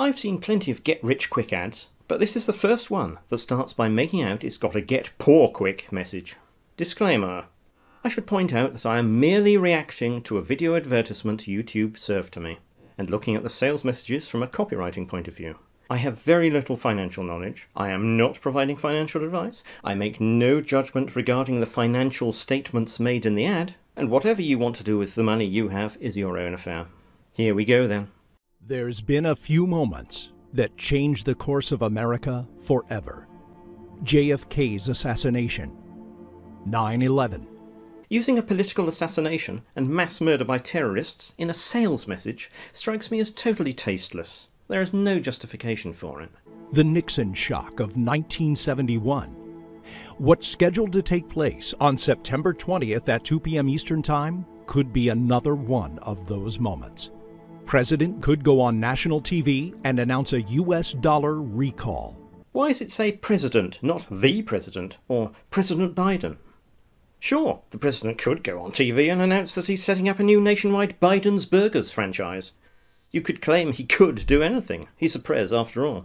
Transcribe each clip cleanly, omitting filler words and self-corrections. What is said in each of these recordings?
I've seen plenty of get-rich-quick ads, but this is the first one that starts by making out it's got a get-poor-quick message. Disclaimer. I should point out that I am merely reacting to a video advertisement YouTube served to me, and looking at the sales messages from a copywriting point of view. I have very little financial knowledge. I am not providing financial advice. I make no judgment regarding the financial statements made in the ad, and whatever you want to do with the money you have is your own affair. Here we go then. There's been a few moments that changed the course of America forever. JFK's assassination, 9/11. Using a political assassination and mass murder by terrorists in a sales message strikes me as totally tasteless. There is no justification for it. The Nixon shock of 1971. What's scheduled to take place on September 20th at 2 p.m. Eastern Time could be another one of those moments. President could go on national TV and announce a US dollar recall. Why does it say president, not the president, or President Biden? Sure, the president could go on TV and announce that he's setting up a new nationwide Biden's Burgers franchise. You could claim he could do anything. He's a pres after all.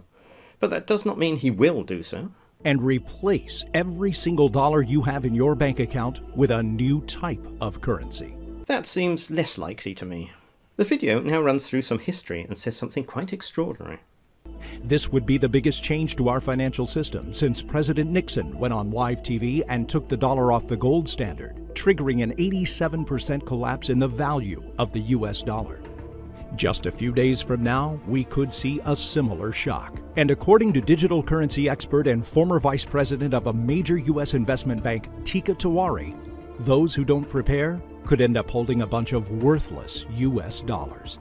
But that does not mean he will do so. And replace every single dollar you have in your bank account with a new type of currency. That seems less likely to me. The video now runs through some history and says something quite extraordinary. This would be the biggest change to our financial system since President Nixon went on live TV and took the dollar off the gold standard, triggering an 87% collapse in the value of the US dollar. Just a few days from now, we could see a similar shock. And according to digital currency expert and former vice president of a major U.S. investment bank, Teeka Tiwari, those who don't prepare could end up holding a bunch of worthless U.S. dollars.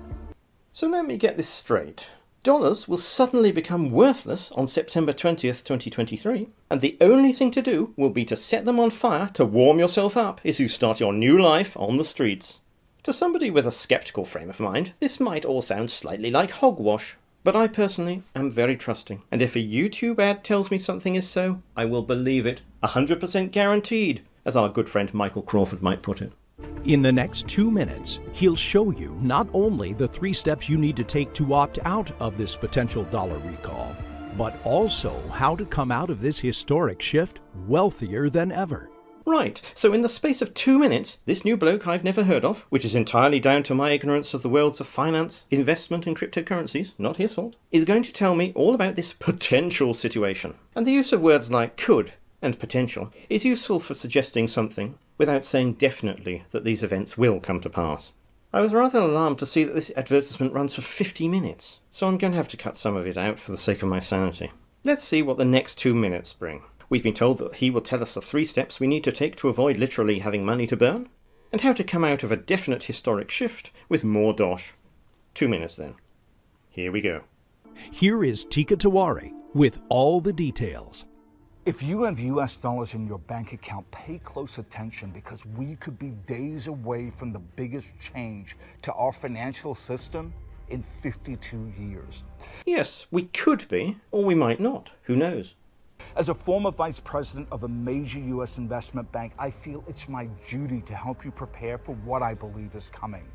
So let me get this straight. Dollars will suddenly become worthless on September 20th, 2023, and the only thing to do will be to set them on fire to warm yourself up as you start your new life on the streets. To somebody with a skeptical frame of mind, this might all sound slightly like hogwash, but I personally am very trusting, and if a YouTube ad tells me something is so, I will believe it, 100% guaranteed, as our good friend Michael Crawford might put it. In the next 2 minutes, he'll show you not only the 3 steps you need to take to opt out of this potential dollar recall, but also how to come out of this historic shift wealthier than ever. Right, so in the space of 2 minutes, this new bloke I've never heard of, which is entirely down to my ignorance of the worlds of finance, investment and cryptocurrencies, not his fault, is going to tell me all about this potential situation. And the use of words like could and potential is useful for suggesting something without saying definitely that these events will come to pass. I was rather alarmed to see that this advertisement runs for 50 minutes, so I'm going to have to cut some of it out for the sake of my sanity. Let's see what the next 2 minutes bring. We've been told that he will tell us the 3 steps we need to take to avoid literally having money to burn, and how to come out of a definite historic shift with more dosh. 2 minutes then. Here we go. Here is Teeka Tiwari with all the details. If you have US dollars in your bank account, pay close attention because we could be days away from the biggest change to our financial system in 52 years. Yes, we could be, or we might not. Who knows? As a former vice president of a major U.S. investment bank, I feel it's my duty to help you prepare for what I believe is coming.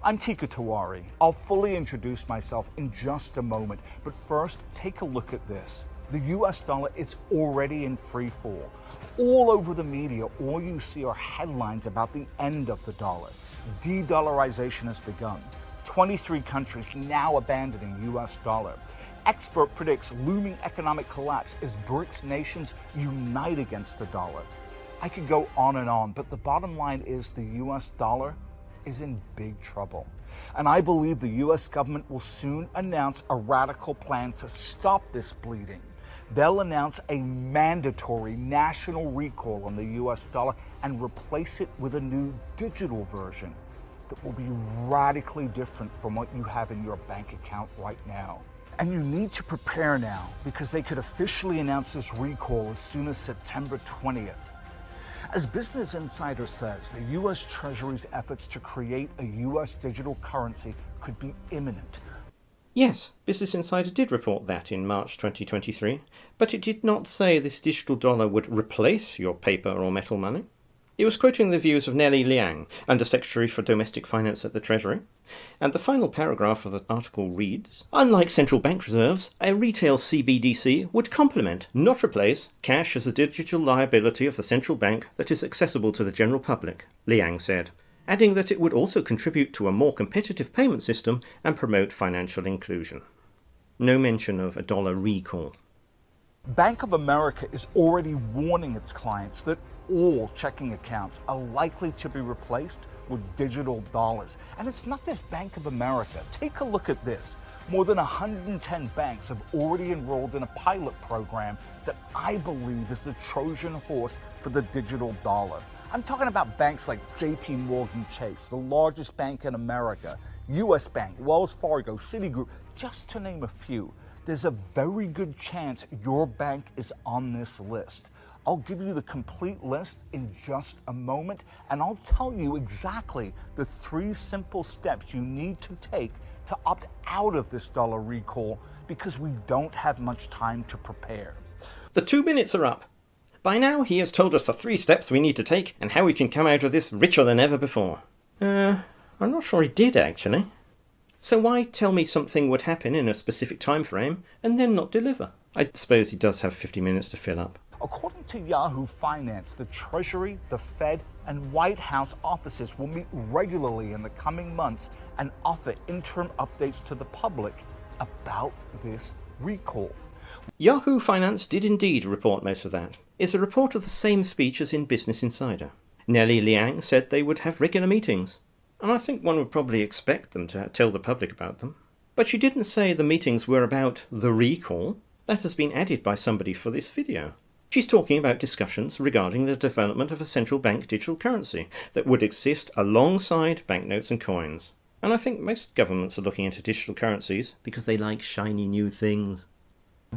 I'm Teeka Tiwari. I'll fully introduce myself in just a moment, but first, take a look at this. The U.S. dollar, it's already in free fall. All over the media, all you see are headlines about the end of the dollar. De-dollarization has begun. 23 countries now abandoning U.S. dollar. Expert predicts looming economic collapse as BRICS nations unite against the dollar. I could go on and on, but the bottom line is the US dollar is in big trouble. And I believe the US government will soon announce a radical plan to stop this bleeding. They'll announce a mandatory national recall on the US dollar and replace it with a new digital version that will be radically different from what you have in your bank account right now. And you need to prepare now because they could officially announce this recall as soon as September 20th. As Business Insider says, the U.S. Treasury's efforts to create a U.S. digital currency could be imminent. Yes, Business Insider did report that in March 2023, but it did not say this digital dollar would replace your paper or metal money. He was quoting the views of Nellie Liang, Undersecretary for Domestic Finance at the Treasury, and the final paragraph of the article reads, "Unlike central bank reserves, a retail CBDC would complement, not replace, cash as a digital liability of the central bank that is accessible to the general public," Liang said, adding that it would also contribute to a more competitive payment system and promote financial inclusion. No mention of a dollar recall. Bank of America is already warning its clients that all checking accounts are likely to be replaced with digital dollars. And it's not just Bank of America. Take a look at this. More than 110 banks have already enrolled in a pilot program that I believe is the Trojan horse for the digital dollar. I'm talking about banks like JP Morgan Chase, the largest bank in America, US Bank, Wells Fargo, Citigroup, just to name a few. There's a very good chance your bank is on this list. I'll give you the complete list in just a moment, and I'll tell you exactly the 3 simple steps you need to take to opt out of this dollar recall, because we don't have much time to prepare. The 2 minutes are up. By now, he has told us the 3 steps we need to take and how we can come out of this richer than ever before. I'm not sure he did, actually. So why tell me something would happen in a specific time frame and then not deliver? I suppose he does have 50 minutes to fill up. According to Yahoo Finance, the Treasury, the Fed, and White House offices will meet regularly in the coming months and offer interim updates to the public about this recall. Yahoo Finance did indeed report most of that. It's a report of the same speech as in Business Insider. Nellie Liang said they would have regular meetings, and I think one would probably expect them to tell the public about them. But she didn't say the meetings were about the recall. That has been added by somebody for this video. She's talking about discussions regarding the development of a central bank digital currency that would exist alongside banknotes and coins. And I think most governments are looking into digital currencies because they like shiny new things.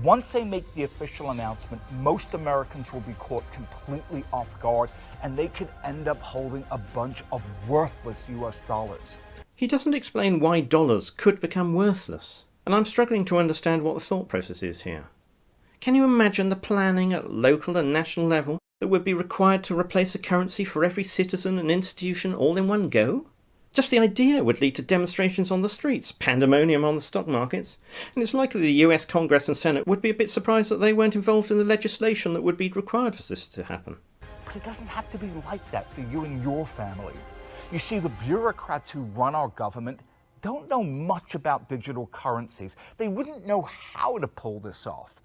Once they make the official announcement, most Americans will be caught completely off guard, and they could end up holding a bunch of worthless US dollars. He doesn't explain why dollars could become worthless, and I'm struggling to understand what the thought process is here. Can you imagine the planning at local and national level that would be required to replace a currency for every citizen and institution all in one go? Just the idea would lead to demonstrations on the streets, pandemonium on the stock markets, and it's likely the US Congress and Senate would be a bit surprised that they weren't involved in the legislation that would be required for this to happen. But it doesn't have to be like that for you and your family. You see, the bureaucrats who run our government don't know much about digital currencies. They wouldn't know how to pull this off.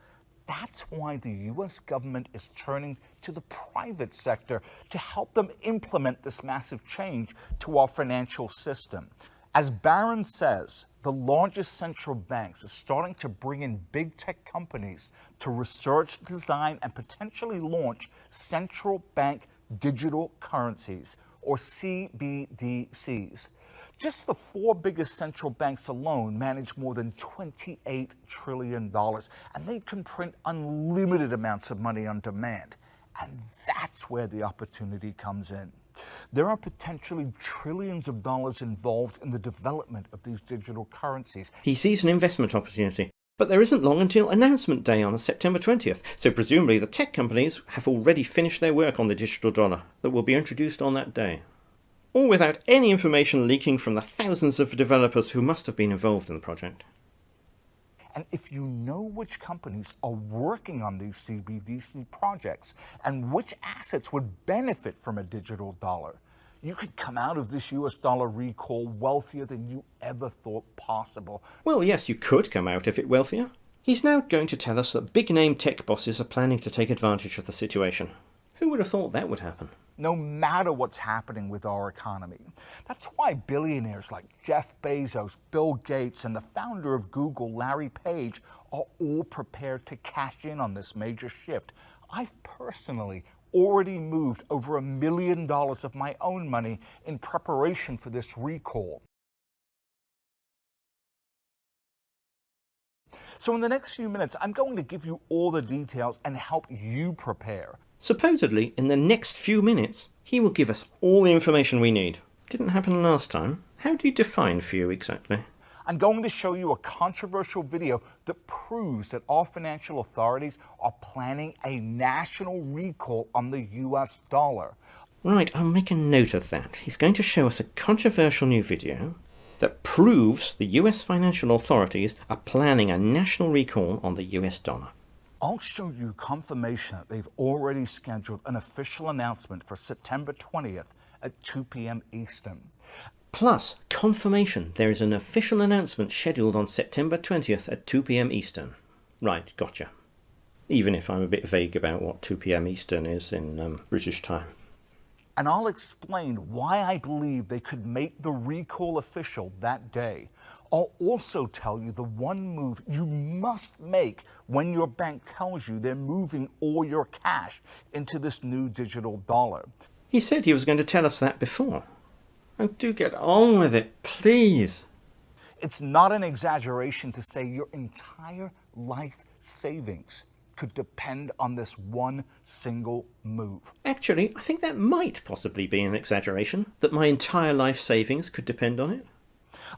That's why the US government is turning to the private sector to help them implement this massive change to our financial system. As Barron says, the largest central banks are starting to bring in big tech companies to research, design, and potentially launch central bank digital currencies, or CBDCs. Just the 4 biggest central banks alone manage more than $28 trillion, and they can print unlimited amounts of money on demand. And that's where the opportunity comes in. There are potentially trillions of dollars involved in the development of these digital currencies. He sees an investment opportunity, but there isn't long until announcement day on September 20th, so presumably the tech companies have already finished their work on the digital dollar that will be introduced on that day. All without any information leaking from the thousands of developers who must have been involved in the project. And if you know which companies are working on these CBDC projects and which assets would benefit from a digital dollar, you could come out of this US dollar recall wealthier than you ever thought possible. Well, yes, you could come out of it wealthier. He's now going to tell us that big-name tech bosses are planning to take advantage of the situation. Who would have thought that would happen? No matter what's happening with our economy. That's why billionaires like Jeff Bezos, Bill Gates, and the founder of Google, Larry Page, are all prepared to cash in on this major shift. I've personally already moved over $1 million of my own money in preparation for this recall. So in the next few minutes, I'm going to give you all the details and help you prepare. Supposedly, in the next few minutes, he will give us all the information we need. Didn't happen last time. How do you define few exactly? I'm going to show you a controversial video that proves that our financial authorities are planning a national recall on the US dollar. Right, I'll make a note of that. He's going to show us a controversial new video that proves the US financial authorities are planning a national recall on the US dollar. I'll show you confirmation that they've already scheduled an official announcement for September 20th at 2 p.m. Eastern. Plus, confirmation there is an official announcement scheduled on September 20th at 2 p.m. Eastern. Right, gotcha. Even if I'm a bit vague about what 2 p.m. Eastern is in British time. And I'll explain why I believe they could make the recall official that day. I'll also tell you the one move you must make when your bank tells you they're moving all your cash into this new digital dollar. He said he was going to tell us that before. Oh, do get on with it, please. It's not an exaggeration to say your entire life savings could depend on this one single move. Actually, I think that might possibly be an exaggeration, that my entire life savings could depend on it.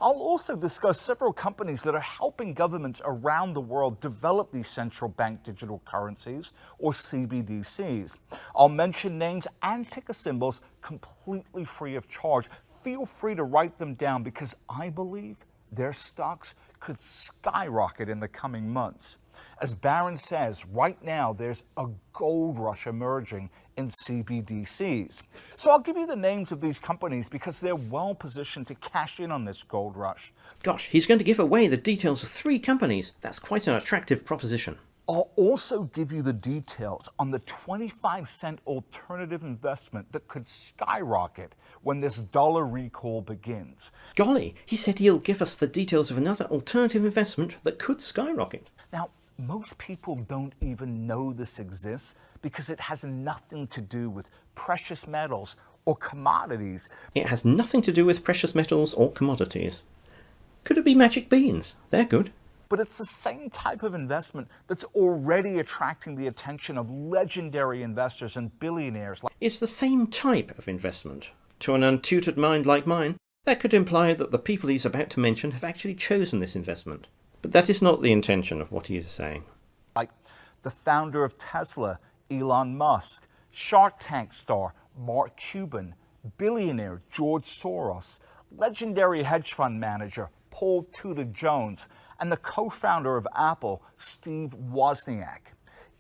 I'll also discuss several companies that are helping governments around the world develop these central bank digital currencies, or CBDCs. I'll mention names and ticker symbols completely free of charge. Feel free to write them down because I believe their stocks could skyrocket in the coming months. As Barron says, right now there's a gold rush emerging in CBDCs. So I'll give you the names of these companies because they're well positioned to cash in on this gold rush. Gosh, he's going to give away the details of 3 companies. That's quite an attractive proposition. I'll also give you the details on the 25-cent alternative investment that could skyrocket when this dollar recall begins. Golly, he said he'll give us the details of another alternative investment that could skyrocket. Now, most people don't even know this exists because it has nothing to do with precious metals or commodities. It has nothing to do with precious metals or commodities. Could it be magic beans? They're good. But it's the same type of investment that's already attracting the attention of legendary investors and billionaires. It's the same type of investment. To an untutored mind like mine, that could imply that the people he's about to mention have actually chosen this investment. But that is not the intention of what he is saying. Like the founder of Tesla, Elon Musk, Shark Tank star Mark Cuban, billionaire George Soros, legendary hedge fund manager Paul Tudor Jones, and the co-founder of Apple, Steve Wozniak.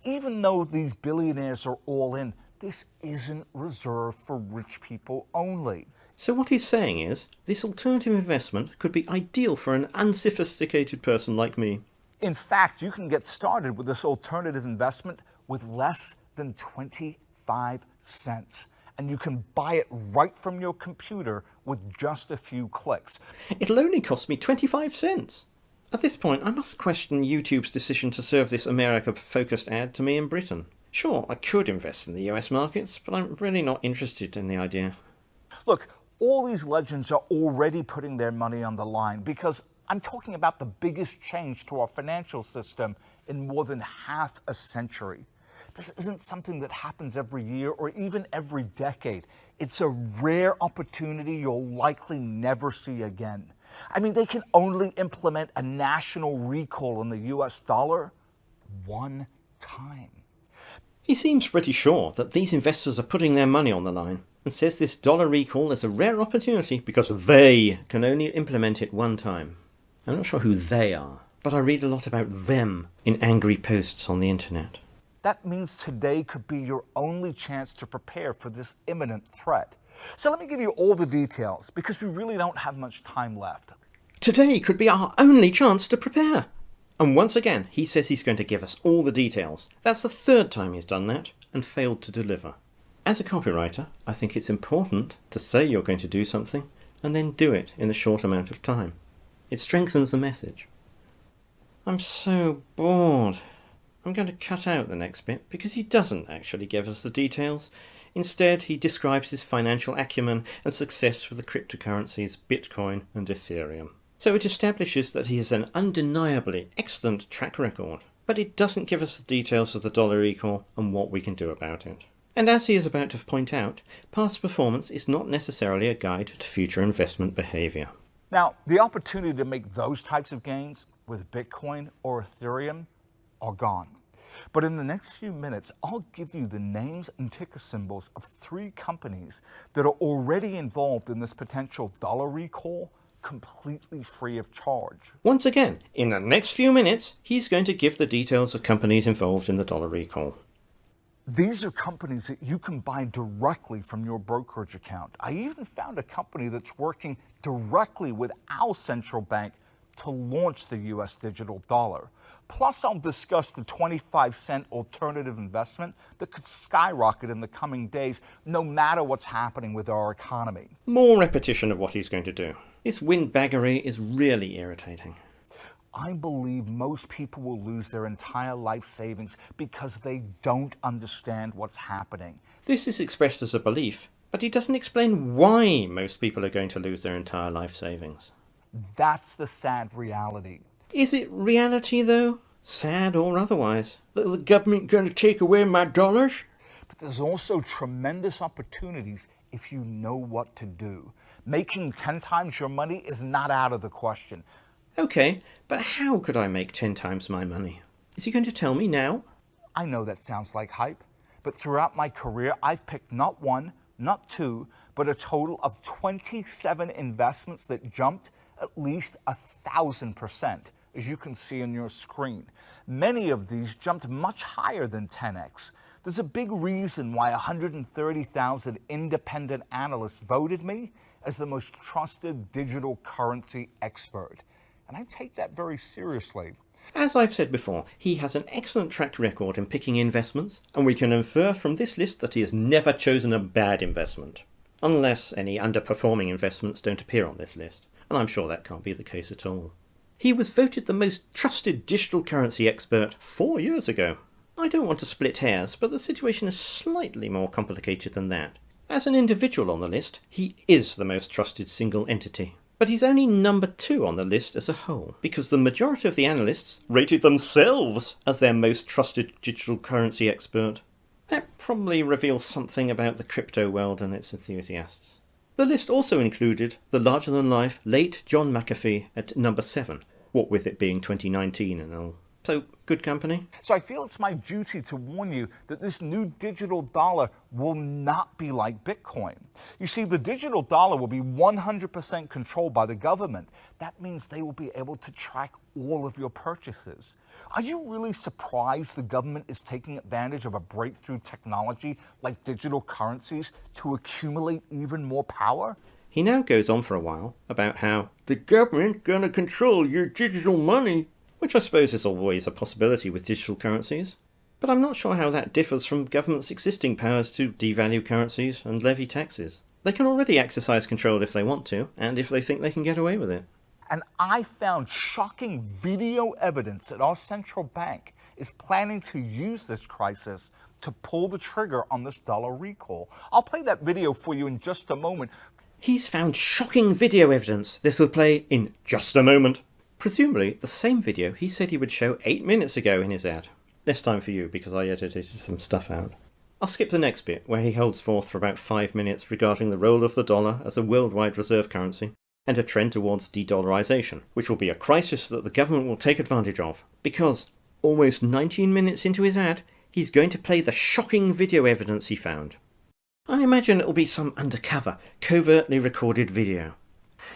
Even though these billionaires are all in, this isn't reserved for rich people only. So what he's saying is, this alternative investment could be ideal for an unsophisticated person like me. In fact, you can get started with this alternative investment with less than 25 cents. And you can buy it right from your computer with just a few clicks. It'll only cost me 25 cents. At this point, I must question YouTube's decision to serve this America-focused ad to me in Britain. Sure, I could invest in the US markets, but I'm really not interested in the idea. Look, all these legends are already putting their money on the line because I'm talking about the biggest change to our financial system in more than half a century. This isn't something that happens every year or even every decade. It's a rare opportunity you'll likely never see again. I mean, they can only implement a national recall on the US dollar one time. He seems pretty sure that these investors are putting their money on the line and says this dollar recall is a rare opportunity because they can only implement it one time. I'm not sure who they are, but I read a lot about them in angry posts on the internet. That means today could be your only chance to prepare for this imminent threat. So let me give you all the details because we really don't have much time left. Today could be our only chance to prepare. And once again, he says he's going to give us all the details. That's the 3rd time he's done that and failed to deliver. As a copywriter, I think it's important to say you're going to do something and then do it in a short amount of time. It strengthens the message. I'm so bored. I'm going to cut out the next bit because he doesn't actually give us the details. Instead, he describes his financial acumen and success with the cryptocurrencies Bitcoin and Ethereum. So it establishes that he has an undeniably excellent track record, but it doesn't give us the details of the dollar recall and what we can do about it. And as he is about to point out, past performance is not necessarily a guide to future investment behavior. Now, the opportunity to make those types of gains with Bitcoin or Ethereum are gone. But in the next few minutes, I'll give you the names and ticker symbols of 3 companies that are already involved in this potential dollar recall, completely free of charge. Once again, in the next few minutes, he's going to give the details of companies involved in the dollar recall. These are companies that you can buy directly from your brokerage account. I even found a company that's working directly with our central bank to launch the US digital dollar. Plus, I'll discuss the 25-cent alternative investment that could skyrocket in the coming days, no matter what's happening with our economy. More repetition of what he's going to do. This windbaggery is really irritating. I believe most people will lose their entire life savings because they don't understand what's happening. This is expressed as a belief, but he doesn't explain why most people are going to lose their entire life savings. That's the sad reality. Is it reality, though? Sad or otherwise? That the government going to take away my dollars? But there's also tremendous opportunities if you know what to do. Making 10 times your money is not out of the question. Okay, but how could I make 10 times my money? Is he going to tell me now? I know that sounds like hype, but throughout my career, I've picked not 1, not 2, but a total of 27 investments that jumped at least 1,000%, as you can see on your screen. Many of these jumped much higher than 10x. There's a big reason why 130,000 independent analysts voted me as the most trusted digital currency expert. And I take that very seriously. As I've said before, he has an excellent track record in picking investments, and we can infer from this list that he has never chosen a bad investment. Unless any underperforming investments don't appear on this list, and I'm sure that can't be the case at all. He was voted the most trusted digital currency expert 4 years ago. I don't want to split hairs, but the situation is slightly more complicated than that. As an individual on the list, he is the most trusted single entity. But he's only number 2 on the list as a whole, because the majority of the analysts rated themselves as their most trusted digital currency expert. That probably reveals something about the crypto world and its enthusiasts. The list also included the larger-than-life late John McAfee at number 7, what with it being 2019 and all. So, good company? So I feel it's my duty to warn you that this new digital dollar will not be like Bitcoin. You see, the digital dollar will be 100% controlled by the government. That means they will be able to track all of your purchases. Are you really surprised the government is taking advantage of a breakthrough technology like digital currencies to accumulate even more power? He now goes on for a while about how the government's gonna control your digital money, which I suppose is always a possibility with digital currencies. But I'm not sure how that differs from government's existing powers to devalue currencies and levy taxes. They can already exercise control if they want to, and if they think they can get away with it. And I found shocking video evidence that our central bank is planning to use this crisis to pull the trigger on this dollar recall. I'll play that video for you in just a moment. He's found shocking video evidence. This will play in just a moment. Presumably the same video he said he would show 8 minutes ago in his ad. Less time for you because I edited some stuff out. I'll skip the next bit where he holds forth for about 5 minutes regarding the role of the dollar as a worldwide reserve currency and a trend towards de-dollarization, which will be a crisis that the government will take advantage of, because almost 19 minutes into his ad, he's going to play the shocking video evidence he found. I imagine it'll be some undercover, covertly recorded video.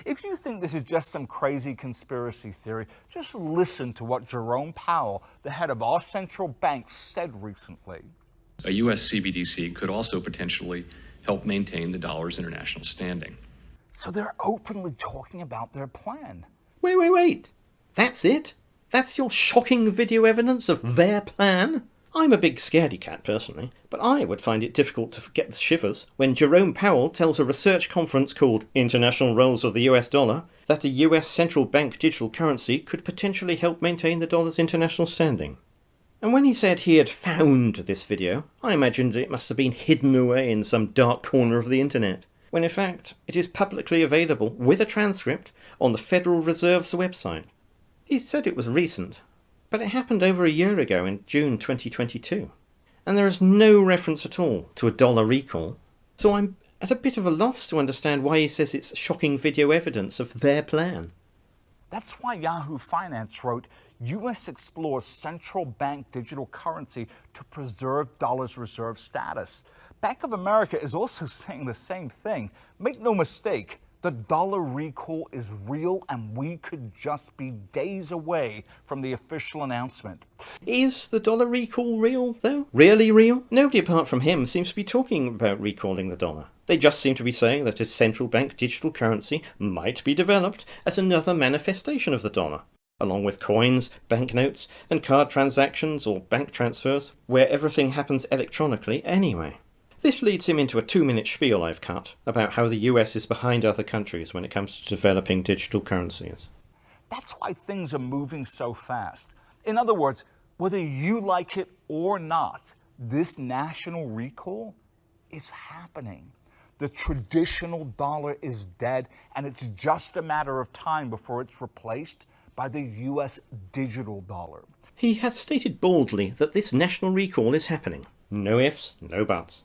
If you think this is just some crazy conspiracy theory, just listen to what Jerome Powell, the head of our central bank, said recently. A U.S. CBDC could also potentially help maintain the dollar's international standing. So they're openly talking about their plan. Wait. That's it? That's your shocking video evidence of their plan? I'm a big scaredy cat personally, but I would find it difficult to get the shivers when Jerome Powell tells a research conference called International Roles of the US Dollar that a US central bank digital currency could potentially help maintain the dollar's international standing. And when he said he had found this video, I imagined it must have been hidden away in some dark corner of the internet, when in fact it is publicly available with a transcript on the Federal Reserve's website. He said it was recent, but it happened over a year ago in June 2022, and there is no reference at all to a dollar recall, so I'm at a bit of a loss to understand why he says it's shocking video evidence of their plan. That's why Yahoo Finance wrote, U.S. explores central bank digital currency to preserve dollar's reserve status. Bank of America is also saying the same thing. Make no mistake, the dollar recall is real and we could just be days away from the official announcement. Is the dollar recall real, though? Really real? Nobody apart from him seems to be talking about recalling the dollar. They just seem to be saying that a central bank digital currency might be developed as another manifestation of the dollar, along with coins, banknotes, and card transactions or bank transfers, where everything happens electronically anyway. This leads him into a 2-minute spiel I've cut about how the US is behind other countries when it comes to developing digital currencies. That's why things are moving so fast. In other words, whether you like it or not, this national recall is happening. The traditional dollar is dead, and it's just a matter of time before it's replaced by the US digital dollar. He has stated boldly that this national recall is happening. No ifs, no buts.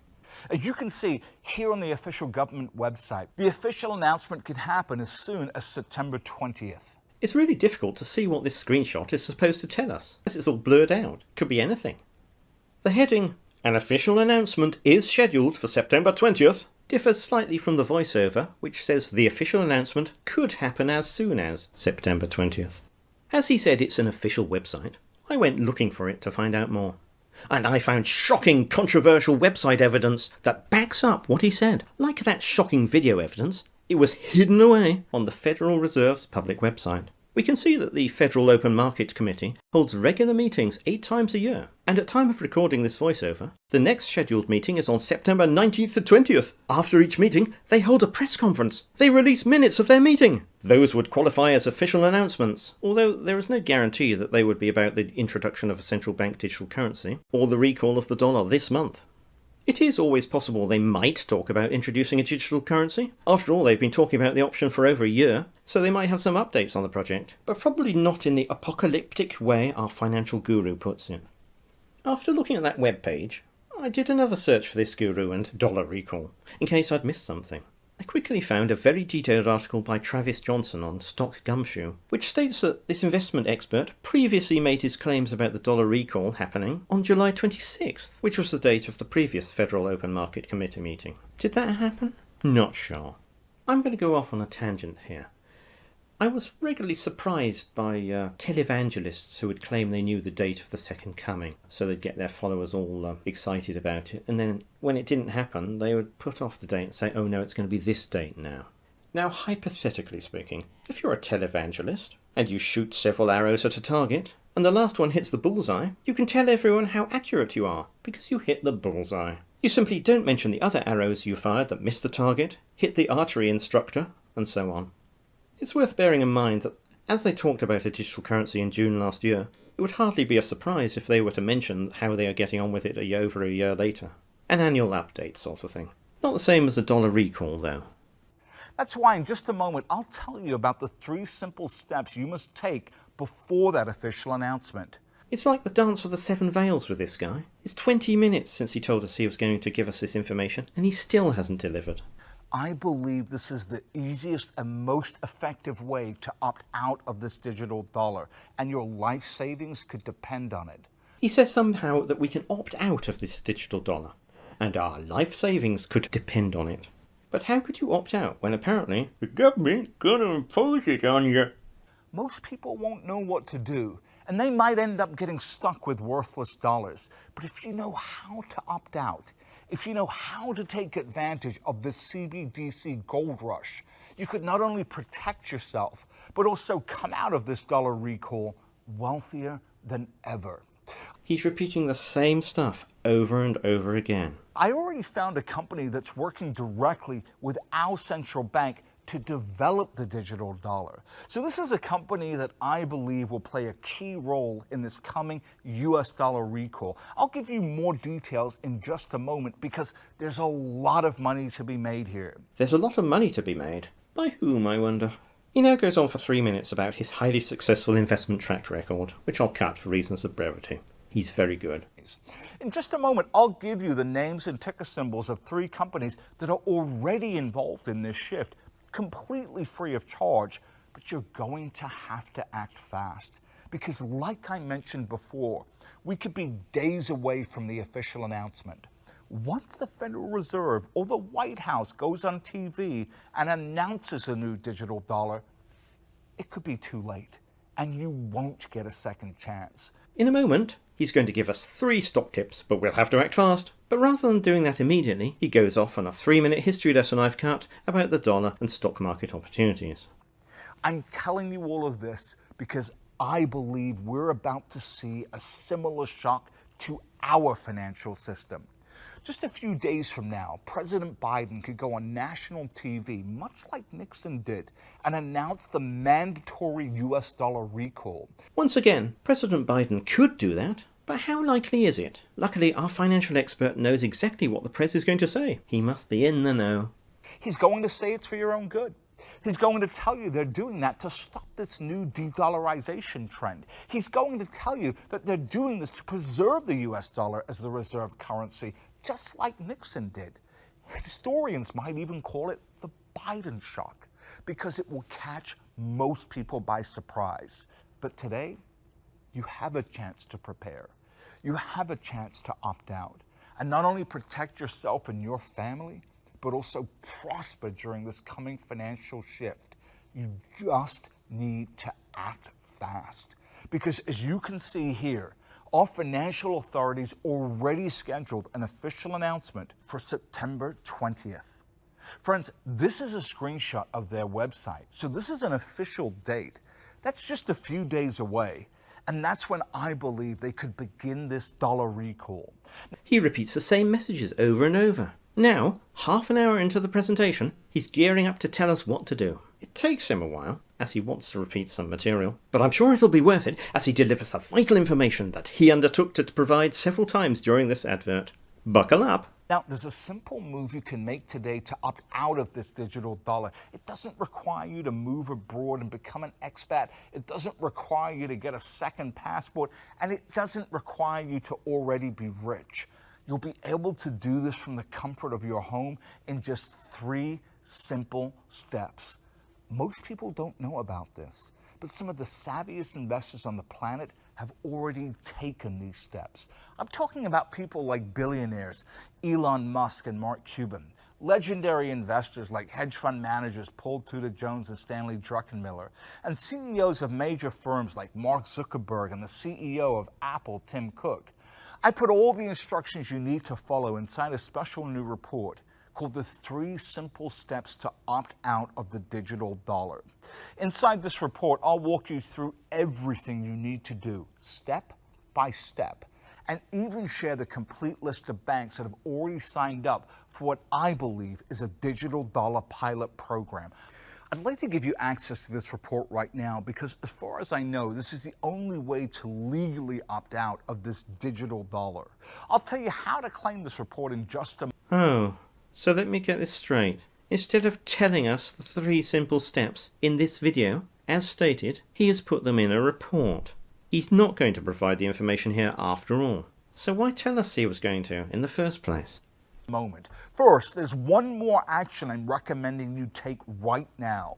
As you can see here on the official government website, the official announcement could happen as soon as September 20th. It's really difficult to see what this screenshot is supposed to tell us, as it's all blurred out. Could be anything. The heading, "An official announcement is scheduled for September 20th, differs slightly from the voiceover, which says the official announcement could happen as soon as September 20th. As he said it's an official website, I went looking for it to find out more. And I found shocking, controversial website evidence that backs up what he said. Like that shocking video evidence, it was hidden away on the Federal Reserve's public website. We can see that the Federal Open Market Committee holds regular meetings 8 times a year, and at time of recording this voiceover, the next scheduled meeting is on September 19th to 20th. After each meeting, they hold a press conference. They release minutes of their meeting. Those would qualify as official announcements, although there is no guarantee that they would be about the introduction of a central bank digital currency, or the recall of the dollar this month. It is always possible they might talk about introducing a digital currency. After all, they've been talking about the option for over a year, so they might have some updates on the project, but probably not in the apocalyptic way our financial guru puts it. After looking at that webpage, I did another search for this guru and dollar recall, in case I'd missed something. I quickly found a very detailed article by Travis Johnson on Stock Gumshoe, which states that this investment expert previously made his claims about the dollar recall happening on July 26th, which was the date of the previous Federal Open Market Committee meeting. Did that happen? Not sure. I'm going to go off on a tangent here. I was regularly surprised by televangelists who would claim they knew the date of the second coming, so they'd get their followers all excited about it, and then when it didn't happen, they would put off the date and say, oh no, it's going to be this date now. Now, hypothetically speaking, if you're a televangelist, and you shoot several arrows at a target, and the last one hits the bullseye, you can tell everyone how accurate you are, because you hit the bullseye. You simply don't mention the other arrows you fired that missed the target, hit the archery instructor, and so on. It's worth bearing in mind that as they talked about a digital currency in June last year, it would hardly be a surprise if they were to mention how they are getting on with it over a year later. An annual update sort of thing. Not the same as the dollar recall, though. That's why in just a moment I'll tell you about the 3 simple steps you must take before that official announcement. It's like the dance of the 7 veils with this guy. It's 20 minutes since he told us he was going to give us this information, and he still hasn't delivered. I believe this is the easiest and most effective way to opt out of this digital dollar, and your life savings could depend on it. He says somehow that we can opt out of this digital dollar, and our life savings could depend on it. But how could you opt out when apparently the government's going to impose it on you? Most people won't know what to do, and they might end up getting stuck with worthless dollars. But if you know how to opt out, if you know how to take advantage of the CBDC gold rush, you could not only protect yourself, but also come out of this dollar recall wealthier than ever. He's repeating the same stuff over and over again. I already found a company that's working directly with our central bank to develop the digital dollar. So this is a company that I believe will play a key role in this coming US dollar recall. I'll give you more details in just a moment because there's a lot of money to be made here. There's a lot of money to be made. By whom, I wonder? He now goes on for 3 minutes about his highly successful investment track record, which I'll cut for reasons of brevity. He's very good. In just a moment, I'll give you the names and ticker symbols of 3 companies that are already involved in this shift, completely free of charge, but you're going to have to act fast. Because like I mentioned before, we could be days away from the official announcement. Once the Federal Reserve or the White House goes on TV and announces a new digital dollar, it could be too late, and you won't get a second chance. In a moment, he's going to give us 3 stock tips, but we'll have to act fast. But rather than doing that immediately, he goes off on a 3-minute history lesson I've cut about the dollar and stock market opportunities. I'm telling you all of this because I believe we're about to see a similar shock to our financial system. Just a few days from now, President Biden could go on national TV, much like Nixon did, and announce the mandatory US dollar recall. Once again, President Biden could do that, but how likely is it? Luckily, our financial expert knows exactly what the press is going to say. He must be in the know. He's going to say it's for your own good. He's going to tell you they're doing that to stop this new de-dollarization trend. He's going to tell you that they're doing this to preserve the US dollar as the reserve currency, just like Nixon did. Historians might even call it the Biden shock, because it will catch most people by surprise. But today, you have a chance to prepare. You have a chance to opt out and not only protect yourself and your family, but also prosper during this coming financial shift. You just need to act fast. Because as you can see here, our financial authorities already scheduled an official announcement for September 20th. Friends, this is a screenshot of their website, so this is an official date. That's just a few days away, and that's when I believe they could begin this dollar recall. He repeats the same messages over and over. Now, half an hour into the presentation, he's gearing up to tell us what to do. It takes him a while, as he wants to repeat some material, but I'm sure it'll be worth it as he delivers the vital information that he undertook to provide several times during this advert. Buckle up! Now, there's a simple move you can make today to opt out of this digital dollar. It doesn't require you to move abroad and become an expat. It doesn't require you to get a second passport, and it doesn't require you to already be rich. You'll be able to do this from the comfort of your home in just 3 simple steps. Most people don't know about this, but some of the savviest investors on the planet have already taken these steps. I'm talking about people like billionaires Elon Musk and Mark Cuban, legendary investors like hedge fund managers Paul Tudor Jones and Stanley Druckenmiller, and CEOs of major firms like Mark Zuckerberg and the CEO of Apple, Tim Cook. I put all the instructions you need to follow inside a special new report called the 3 Simple Steps to Opt Out of the Digital Dollar. Inside this report, I'll walk you through everything you need to do, step by step, and even share the complete list of banks that have already signed up for what I believe is a digital dollar pilot program. I'd like to give you access to this report right now because, as far as I know, this is the only way to legally opt out of this digital dollar. I'll tell you how to claim this report in just a moment. Oh, so let me get this straight. Instead of telling us the 3 simple steps in this video, as stated, he has put them in a report. He's not going to provide the information here after all. So why tell us he was going to in the first place? First, there's one more action I'm recommending you take right now.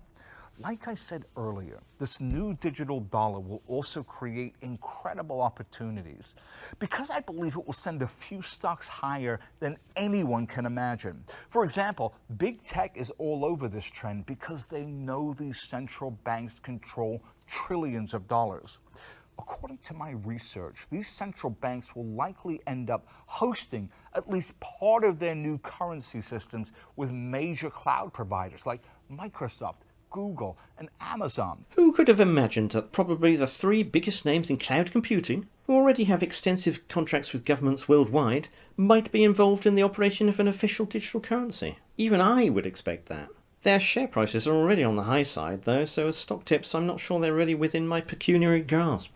Like I said earlier, this new digital dollar will also create incredible opportunities because I believe it will send a few stocks higher than anyone can imagine. For example, big tech is all over this trend because they know these central banks control trillions of dollars. According to my research, these central banks will likely end up hosting at least part of their new currency systems with major cloud providers like Microsoft, Google, and Amazon. Who could have imagined that probably the 3 biggest names in cloud computing, who already have extensive contracts with governments worldwide, might be involved in the operation of an official digital currency? Even I would expect that. Their share prices are already on the high side, though, so as stock tips, I'm not sure they're really within my pecuniary grasp.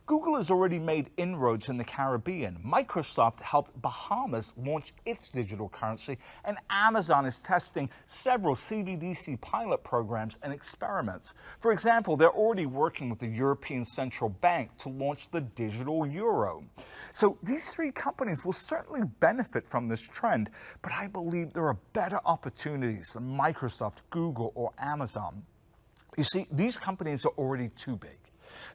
Google has already made inroads in the Caribbean. Microsoft helped Bahamas launch its digital currency, and Amazon is testing several CBDC pilot programs and experiments. For example, they're already working with the European Central Bank to launch the digital euro. So these 3 companies will certainly benefit from this trend, but I believe there are better opportunities than Microsoft, Google, or Amazon. You see, these companies are already too big.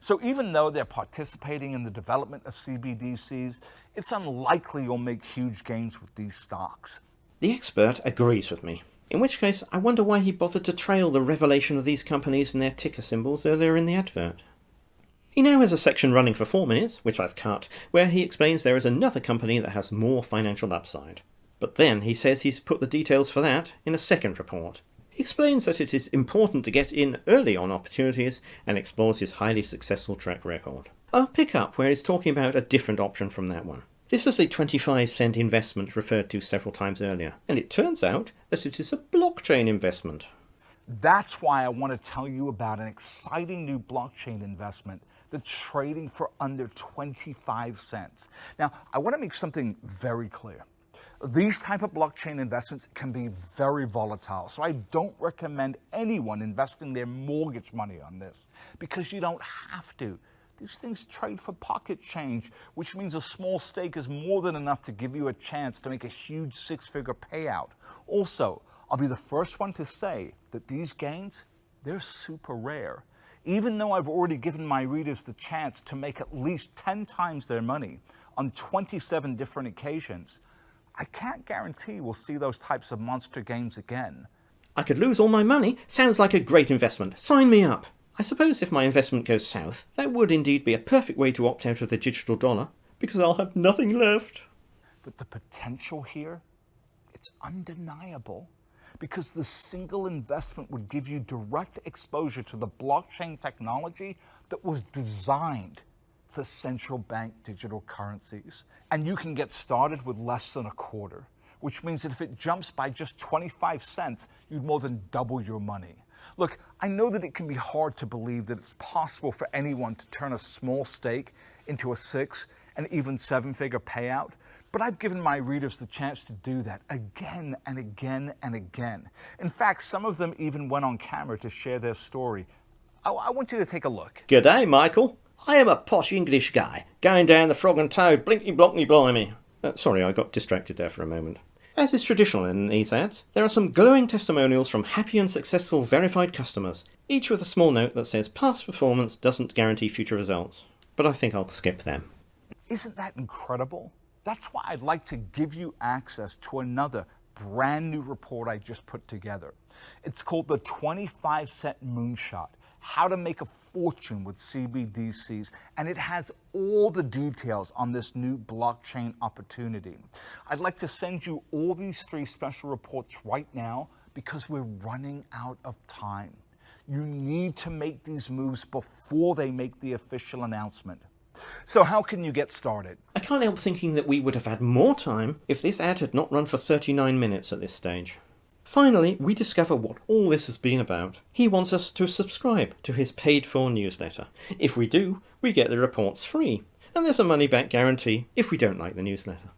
So even though they're participating in the development of CBDCs, it's unlikely you'll make huge gains with these stocks. The expert agrees with me. In which case, I wonder why he bothered to trail the revelation of these companies and their ticker symbols earlier in the advert. He now has a section running for 4 minutes, which I've cut, where he explains there is another company that has more financial upside. But then he says he's put the details for that in a second report. He explains that it is important to get in early on opportunities and explores his highly successful track record. I'll pick up where he's talking about a different option from that one. This is a 25-cent investment referred to several times earlier, and it turns out that it is a blockchain investment. That's why I want to tell you about an exciting new blockchain investment that's trading for under 25 cents. Now, I want to make something very clear. These type of blockchain investments can be very volatile, so I don't recommend anyone investing their mortgage money on this because you don't have to. These things trade for pocket change, which means a small stake is more than enough to give you a chance to make a huge six-figure payout. Also, I'll be the first one to say that these gains, they're super rare. Even though I've already given my readers the chance to make at least 10 times their money on 27 different occasions, I can't guarantee we'll see those types of monster gains again. I could lose all my money. Sounds like a great investment. Sign me up. I suppose if my investment goes south, that would indeed be a perfect way to opt out of the digital dollar, because I'll have nothing left. But the potential here, it's undeniable, because the single investment would give you direct exposure to the blockchain technology that was designed for central bank digital currencies. And you can get started with less than a quarter, which means that if it jumps by just 25 cents, you'd more than double your money. Look, I know that it can be hard to believe that it's possible for anyone to turn a small stake into a 6 and even 7-figure payout, but I've given my readers the chance to do that again and again and again. In fact, some of them even went on camera to share their story. I want you to take a look. G'day, Michael. I am a posh English guy, going down the Frog and Toad, blinky blocky blimey. Sorry, I got distracted there for a moment. As is traditional in these ads, there are some glowing testimonials from happy and successful verified customers, each with a small note that says past performance doesn't guarantee future results. But I think I'll skip them. Isn't that incredible? That's why I'd like to give you access to another brand new report I just put together. It's called the 25-Cent Moonshot, How to Make a Fortune with CBDCs, and it has all the details on this new blockchain opportunity. I'd like to send you all these 3 special reports right now because we're running out of time. You need to make these moves before they make the official announcement. So how can you get started? I can't help thinking that we would have had more time if this ad had not run for 39 minutes at this stage. Finally, we discover what all this has been about. He wants us to subscribe to his paid-for newsletter. If we do, we get the reports free, and there's a money-back guarantee if we don't like the newsletter.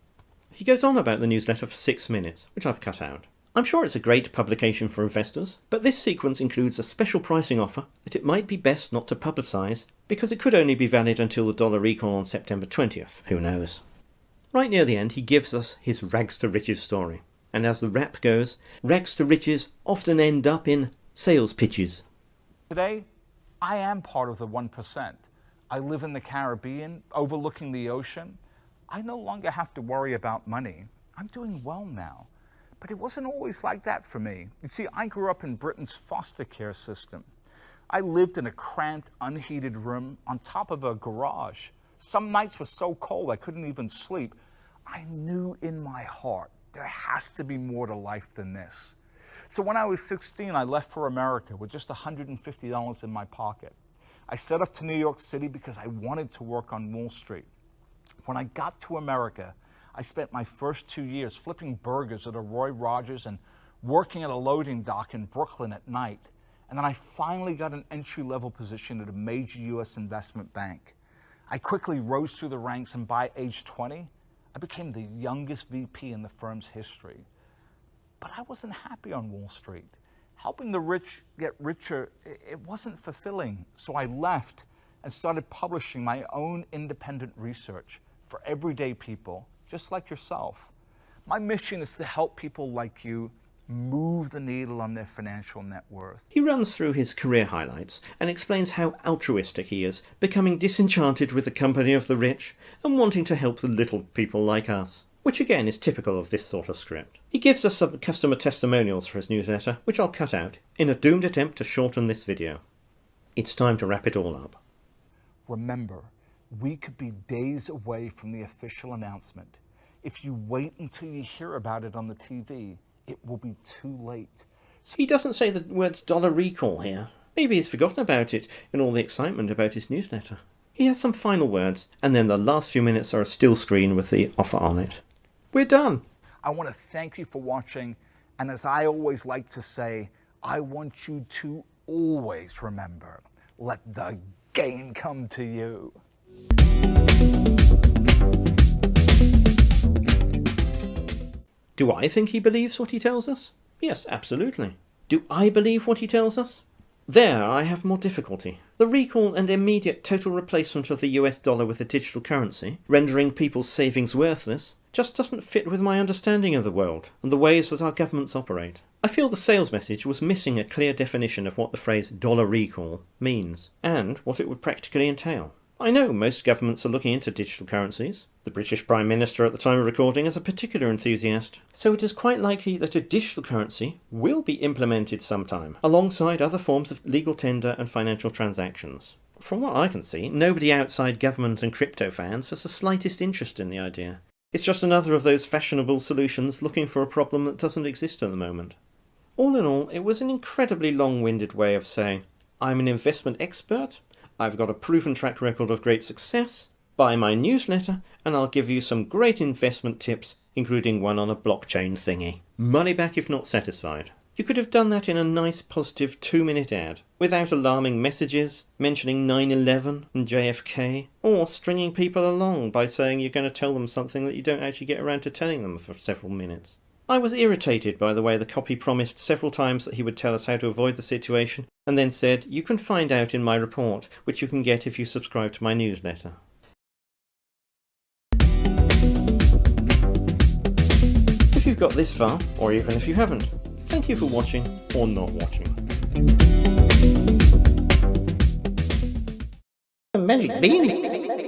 He goes on about the newsletter for 6 minutes, which I've cut out. I'm sure it's a great publication for investors, but this sequence includes a special pricing offer that it might be best not to publicise because it could only be valid until the dollar recall on September 20th, who knows. Right near the end, he gives us his rags to riches story. And as the rap goes, rags to riches often end up in sales pitches. Today, I am part of the 1%. I live in the Caribbean, overlooking the ocean. I no longer have to worry about money. I'm doing well now. But it wasn't always like that for me. You see, I grew up in Britain's foster care system. I lived in a cramped, unheated room on top of a garage. Some nights were so cold I couldn't even sleep. I knew in my heart there has to be more to life than this. So when I was 16, I left for America with just $150 in my pocket. I set off to New York City because I wanted to work on Wall Street. When I got to America, I spent my first 2 years flipping burgers at a Roy Rogers and working at a loading dock in Brooklyn at night. And then I finally got an entry-level position at a major U.S. investment bank. I quickly rose through the ranks, and by age 20, I became the youngest VP in the firm's history. But I wasn't happy on Wall Street. Helping the rich get richer, it wasn't fulfilling. So I left and started publishing my own independent research for everyday people, just like yourself. My mission is to help people like you move the needle on their financial net worth. He runs through his career highlights and explains how altruistic he is, becoming disenchanted with the company of the rich and wanting to help the little people like us, which again is typical of this sort of script. He gives us some customer testimonials for his newsletter, which I'll cut out, in a doomed attempt to shorten this video. It's time to wrap it all up. Remember, we could be days away from the official announcement. If you wait until you hear about it on the TV, it will be too late. He doesn't say the words dollar recall here. Maybe he's forgotten about it in all the excitement about his newsletter. He has some final words, and then the last few minutes are a still screen with the offer on it. We're done. I want to thank you for watching, and as I always like to say, I want you to always remember, let the game come to you. Do I think he believes what he tells us? Yes, absolutely. Do I believe what he tells us? There I have more difficulty. The recall and immediate total replacement of the US dollar with a digital currency, rendering people's savings worthless, just doesn't fit with my understanding of the world and the ways that our governments operate. I feel the sales message was missing a clear definition of what the phrase dollar recall means, and what it would practically entail. I know most governments are looking into digital currencies. The British Prime Minister at the time of recording is a particular enthusiast, so it is quite likely that a digital currency will be implemented sometime, alongside other forms of legal tender and financial transactions. From what I can see, nobody outside government and crypto fans has the slightest interest in the idea. It's just another of those fashionable solutions looking for a problem that doesn't exist at the moment. All in all, it was an incredibly long-winded way of saying, I'm an investment expert, I've got a proven track record of great success, buy my newsletter, and I'll give you some great investment tips, including one on a blockchain thingy. Money back if not satisfied. You could have done that in a nice positive 2-minute ad, without alarming messages, mentioning 9/11 and JFK, or stringing people along by saying you're going to tell them something that you don't actually get around to telling them for several minutes. I was irritated by the way the copy promised several times that he would tell us how to avoid the situation, and then said, you can find out in my report, which you can get if you subscribe to my newsletter. If you've got this far, or even if you haven't, thank you for watching, or not watching. Magic beans!